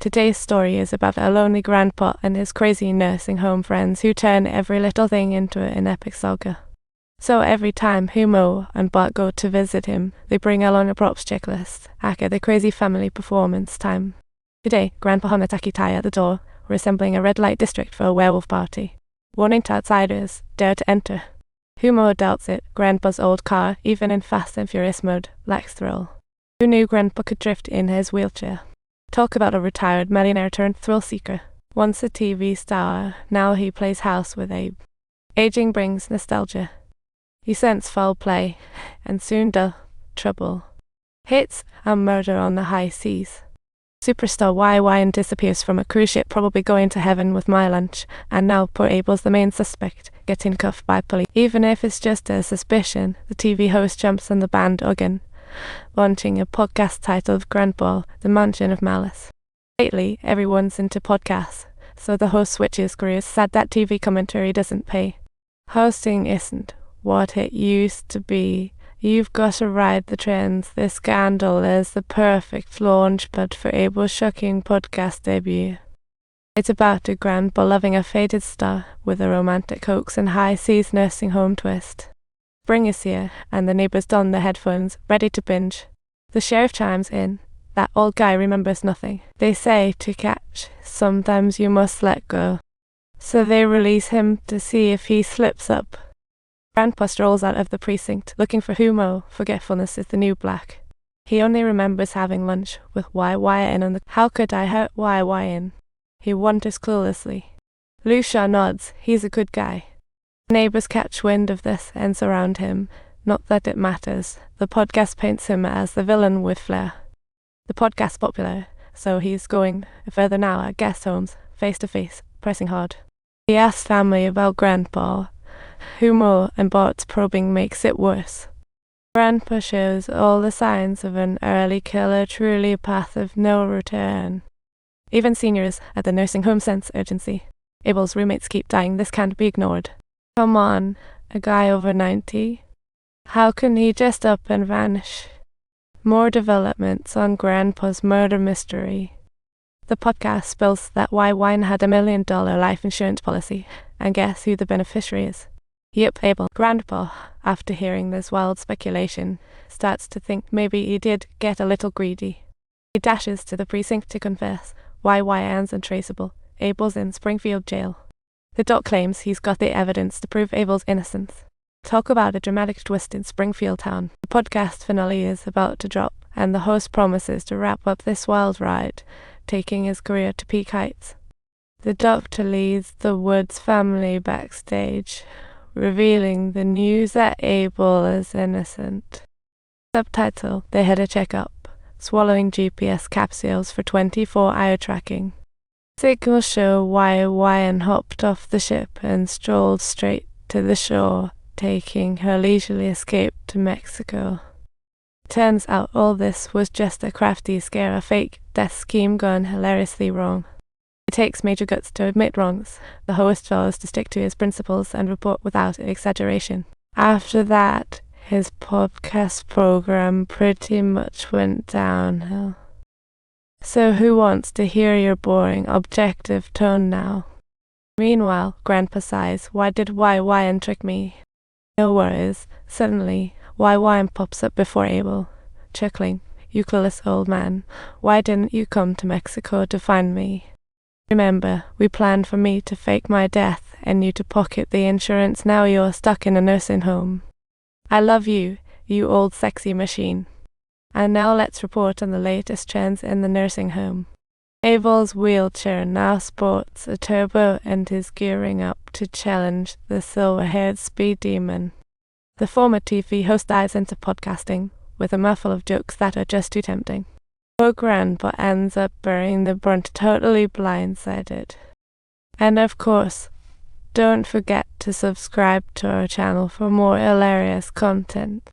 Today's story is about a lonely grandpa and his crazy nursing home friends who turn every little thing into an epic saga. So every time Humo and Bart go to visit him, they bring along a props checklist, aka the crazy family performance time. Today, Grandpa Hanataki tie at the door, we're assembling a red light district for a werewolf party. Warning to outsiders, dare to enter. Humo doubts it, Grandpa's old car, even in Fast and Furious mode, lacks thrill. Who knew Grandpa could drift in his wheelchair? Talk about a retired millionaire turned thrill seeker. Once a TV star, now he plays house with Abe. Aging brings nostalgia. You sense foul play, and soon trouble. Hits and murder on the high seas. Superstar YYN disappears from a cruise ship, probably going to heaven with my lunch, and now poor Abel's the main suspect, getting cuffed by police. Even if it's just a suspicion, the TV host jumps on the bandwagon, launching a podcast titled Grandpa, The Mansion of Malice. Lately, everyone's into podcasts, so the host switches careers, sad that TV commentary doesn't pay. Hosting isn't what it used to be. You've got to ride the trends. This scandal is the perfect launchpad for Abel's shocking podcast debut. It's about a grandpa loving a faded star with a romantic hoax and high seas nursing home twist. Spring is here, and the neighbors don their headphones, ready to binge. The sheriff chimes in. That old guy remembers nothing. They say to catch, sometimes you must let go. So they release him to see if he slips up. Grandpa strolls out of the precinct, looking for Humo. Forgetfulness is the new black. He only remembers having lunch with YYN on the... How could I hurt YYN? He wonders cluelessly. Lucia nods. He's a good guy. Neighbors catch wind of this and surround him. Not that it matters. The podcast paints him as the villain with flair. The podcast's popular, so he's going further now at guest homes, face to face, pressing hard. He asks family about Grandpa. Humo and Bart's probing makes it worse. Grandpa shows all the signs of an early killer, truly a path of no return. Even seniors at the nursing home sense urgency. Abel's roommates keep dying. This can't be ignored. Come on, a guy over 90? How can he just up and vanish? More developments on Grandpa's murder mystery. The podcast spills that YYN had $1 million life insurance policy, and guess who the beneficiary is? Yep, Abel. Grandpa, after hearing this wild speculation, starts to think maybe he did get a little greedy. He dashes to the precinct to confess. YYN's untraceable. Abel's in Springfield jail. The doc claims he's got the evidence to prove Abel's innocence. Talk about a dramatic twist in Springfield town. The podcast finale is about to drop, and the host promises to wrap up this wild ride, taking his career to peak heights. The doctor leads the Woods family backstage, revealing the news that Abel is innocent. Subtitle: They had a checkup, swallowing GPS capsules for 24-hour tracking. Signals show YYN hopped off the ship and strolled straight to the shore, taking her leisurely escape to Mexico. Turns out all this was just a crafty scare, a fake death scheme gone hilariously wrong. It takes major guts to admit wrongs. The host vows to stick to his principles and report without exaggeration. After that, his podcast program pretty much went downhill. So who wants to hear your boring, objective tone now? Meanwhile, Grandpa sighs. Why did YYN trick me? No worries. Suddenly, YYN pops up before Abel, chuckling. You clueless old man. Why didn't you come to Mexico to find me? Remember, we planned for me to fake my death and you to pocket the insurance. Now you're stuck in a nursing home. I love you, you old sexy machine. And now let's report on the latest trends in the nursing home. Abel's wheelchair now sports a turbo and is gearing up to challenge the silver-haired speed demon. The former TV host dives into podcasting with a mouthful of jokes that are just too tempting. Poor Grandpa ends up bearing the brunt, totally blindsided. And of course, don't forget to subscribe to our channel for more hilarious content.